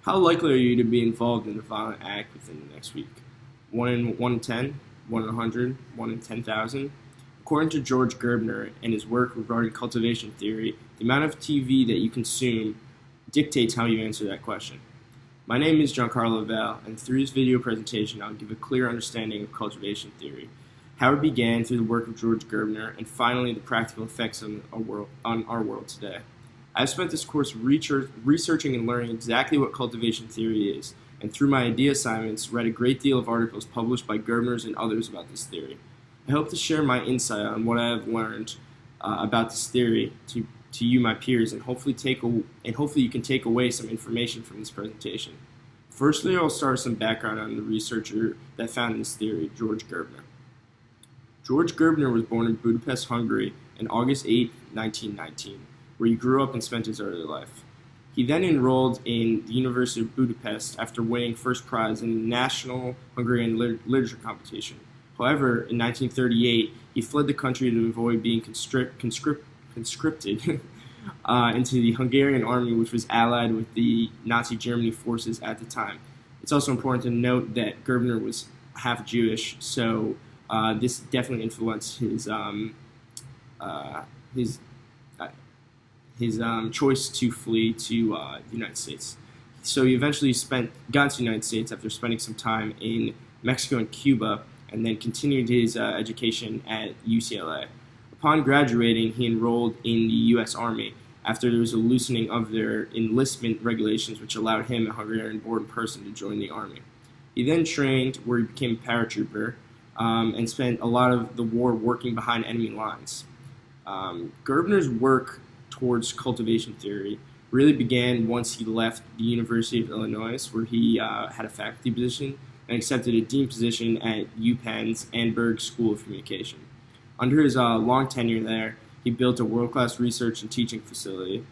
How likely are you to be involved in a violent act within the next week? 1 in 10, 1 in 100, 1 in 10,000? According to George Gerbner and his work regarding cultivation theory, the amount of TV that you consume dictates how you answer that question. My name is Giancarlo Lavall, and through this video presentation, I'll give a clear understanding of cultivation theory, how it began through the work of George Gerbner, and finally the practical effects on our world today. I've spent this course researching and learning exactly what cultivation theory is, and through my idea assignments, read a great deal of articles published by Gerbners and others about this theory. I hope to share my insight on what I have learned about this theory to you, my peers, and hopefully you can take away some information from this presentation. Firstly, I'll start with some background on the researcher that founded this theory, George Gerbner. George Gerbner was born in Budapest, Hungary, on August 8, 1919, where he grew up and spent his early life. He then enrolled in the University of Budapest after winning first prize in the National Hungarian Literature Competition. However, in 1938, he fled the country to avoid being conscripted into the Hungarian army, which was allied with the Nazi Germany forces at the time. It's also important to note that Gerbner was half Jewish, so this definitely influenced his choice to flee to the United States. So he eventually got to the United States after spending some time in Mexico and Cuba, and then continued his education at UCLA. Upon graduating, he enrolled in the U.S. Army after there was a loosening of their enlistment regulations, which allowed him, a Hungarian-born person, to join the Army. He then trained where he became a paratrooper and spent a lot of the war working behind enemy lines. Gerbner's work towards cultivation theory really began once he left the University of Illinois, where he had a faculty position and accepted a dean position at UPenn's Annenberg School of Communication. Under his long tenure there, he built a world-class research and teaching facility,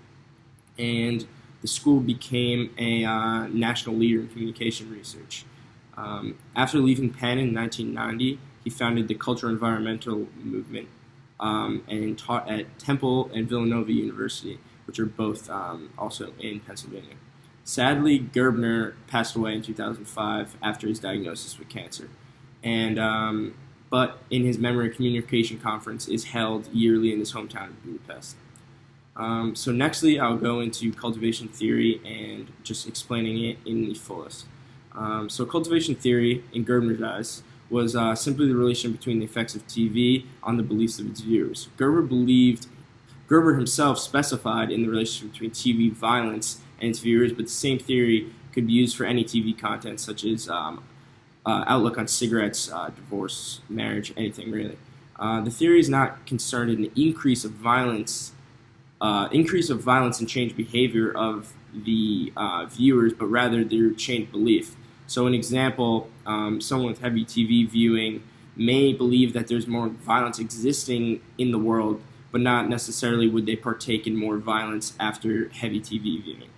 and the school became a national leader in communication research. After leaving Penn in 1990, he founded the Cultural Environmental Movement and taught at Temple and Villanova University, which are both also in Pennsylvania. Sadly, Gerbner passed away in 2005 after his diagnosis with cancer. But in his memory, a communication conference is held yearly in his hometown of Budapest. So nextly, I'll go into cultivation theory and just explaining it in the fullest. So cultivation theory, in Gerbner's eyes, was simply the relation between the effects of TV on the beliefs of its viewers. Gerber himself specified in the relationship between TV violence and its viewers, but the same theory could be used for any TV content, such as outlook on cigarettes, divorce, marriage, anything really. The theory is not concerned in the increase of violence and change behavior of the viewers, but rather their changed belief. So an example, someone with heavy TV viewing may believe that there's more violence existing in the world, but not necessarily would they partake in more violence after heavy TV viewing.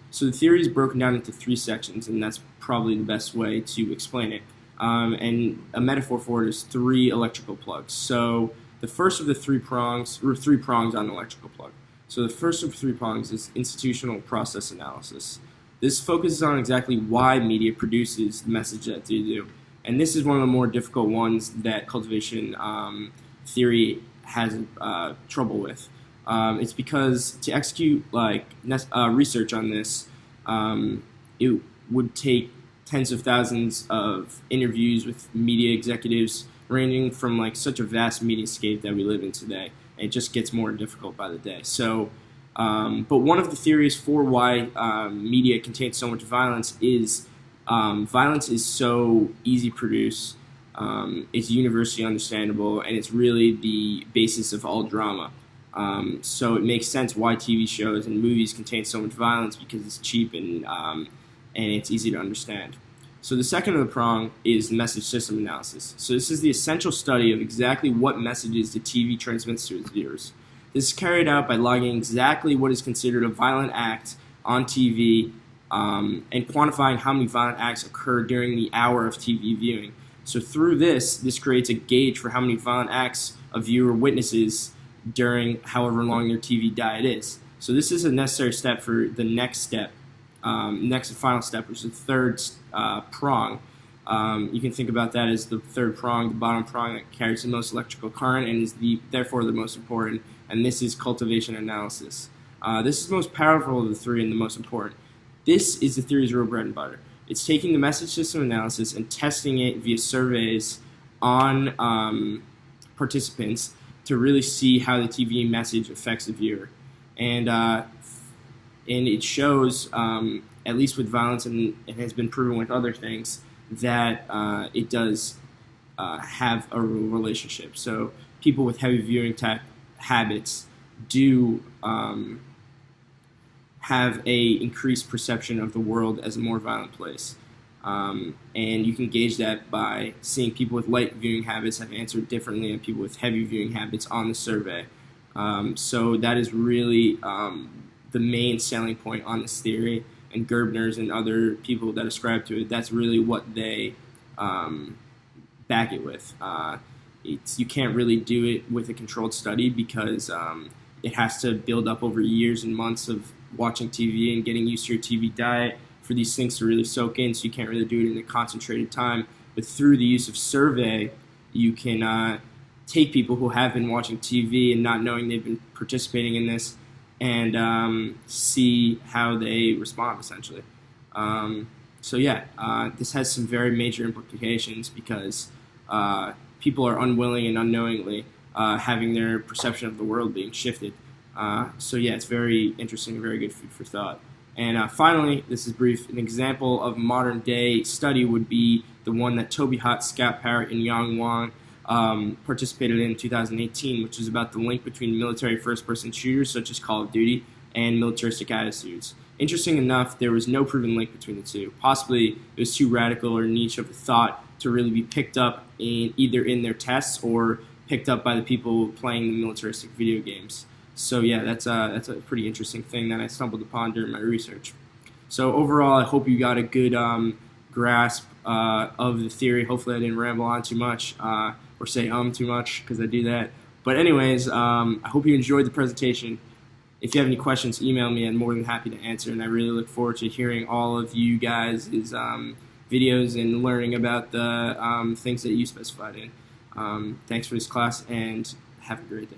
So the theory is broken down into 3 sections, and that's probably the best way to explain it. And a metaphor for it is 3 electrical plugs. So the first of the 3 prongs, or 3 prongs on an electrical plug. So the first of 3 prongs is institutional process analysis. This focuses on exactly why media produces the message that they do. And this is one of the more difficult ones that cultivation theory has trouble with. It's because to execute research on this, it would take tens of thousands of interviews with media executives, ranging from such a vast mediascape that we live in today. And it just gets more difficult by the day. So, but one of the theories for why media contains so much violence is so easy to produce. It's universally understandable, and it's really the basis of all drama. So it makes sense why TV shows and movies contain so much violence, because it's cheap and it's easy to understand. So the second of the prong is message system analysis. So this is the essential study of exactly what messages the TV transmits to its viewers. This is carried out by logging exactly what is considered a violent act on TV and quantifying how many violent acts occur during the hour of TV viewing. So through this creates a gauge for how many violent acts a viewer witnesses during however long their TV diet is. So this is a necessary step for the next step next and final step, which is the third prong. You can think about that as the third prong, the bottom prong that carries the most electrical current and is therefore the most important, and this is cultivation analysis. This is the most powerful of the three and the most important. This is the theory's real bread and butter. It's taking the message system analysis and testing it via surveys on participants to really see how the TV message affects the viewer. And it shows, at least with violence, and it has been proven with other things, that it does have a relationship. So people with heavy viewing type habits do have a increased perception of the world as a more violent place. And you can gauge that by seeing people with light viewing habits have answered differently than people with heavy viewing habits on the survey. So that is really the main selling point on this theory, and Gerbner's and other people that ascribe to it, that's really what they back it with. You can't really do it with a controlled study because it has to build up over years and months of watching TV and getting used to your TV diet for these things to really soak in, so you can't really do it in a concentrated time. But through the use of survey, you can take people who have been watching TV and not knowing they've been participating in this and see how they respond, essentially. So yeah, this has some very major implications because people are unwilling and unknowingly having their perception of the world being shifted. So yeah, it's very interesting, very good food for thought. And finally, this is brief, an example of modern day study would be the one that Toby Hott, Scott Parrott, and Yang Wang participated in 2018, which is about the link between military first-person shooters such as Call of Duty and militaristic attitudes. Interesting enough, there was no proven link between the two. Possibly it was too radical or niche of a thought to really be picked up either in their tests or picked up by the people playing the militaristic video games. So yeah, that's a pretty interesting thing that I stumbled upon during my research. So overall, I hope you got a good grasp of the theory. Hopefully I didn't ramble on too much or say too much, because I do that. But anyways, I hope you enjoyed the presentation. If you have any questions, email me. I'm more than happy to answer, and I really look forward to hearing all of you guys' videos and learning about the things that you specified in. Thanks for this class, and have a great day.